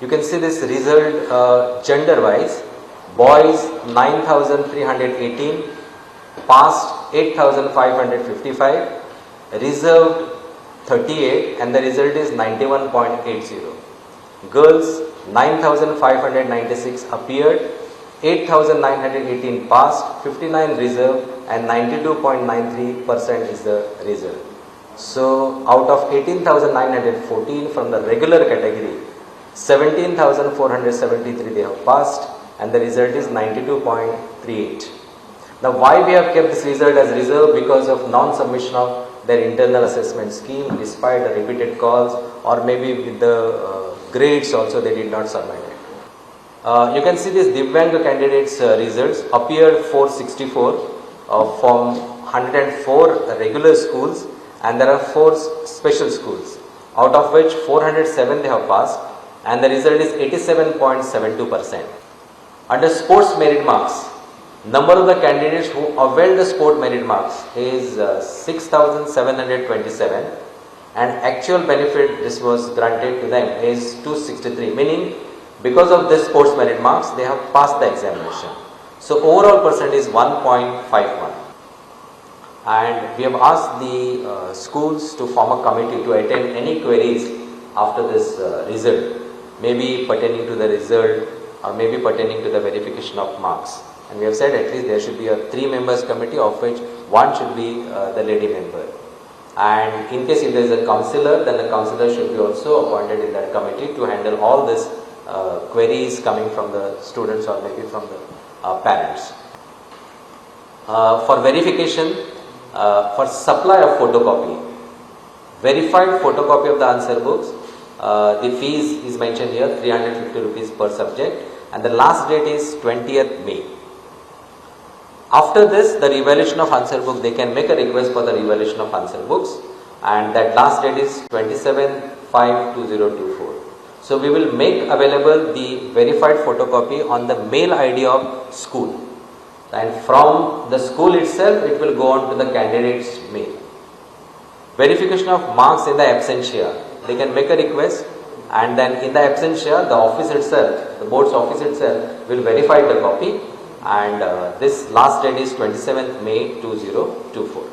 You can see this result gender wise. Boys 9,318, passed 8,555, reserved 38, and the result is 91.80. Girls 9,596 appeared, 8,918 passed, 59 reserved, and 92.93% is the result. So out of 18,914 from the regular category, 17,473 they have passed, and the result is 92.38. Now why we have kept this result as reserve? Because of non-submission of their internal assessment scheme despite the repeated calls, or maybe with the grades also they did not submit it. You can see this Divyang candidates results appeared 464 from 104 regular schools, and there are 4 special schools, out of which 407 they have passed, and the result is 87.72%. Under sports merit marks, number of the candidates who availed the sport merit marks is 6,727, and actual benefit this was granted to them is 263, meaning because of this sports merit marks they have passed the examination. So overall percent is 1.51, and we have asked the schools to form a committee to attend any queries after this result, maybe pertaining to the result or maybe pertaining to the verification of marks. And we have said at least there should be a 3 members committee, of which 1 should be the lady member. And in case if there is a counsellor, then the counsellor should be also appointed in that committee to handle all these queries coming from the students or maybe from the parents. For verification, for supply of photocopy, verified photocopy of the answer books, the fees is mentioned here, 350 rupees per subject, and the last date is 20th May. After this, the revaluation of answer book, they can make a request for the revaluation of answer books, and that last date is 27/5/2024. So we will make available the verified photocopy on the mail ID of school, and from the school itself it will go on to the candidate's mail. Verification of marks in the absentia, they can make a request, and then in the absentia the office itself, the board's office itself will verify the copy, and this last date is 27th May 2024.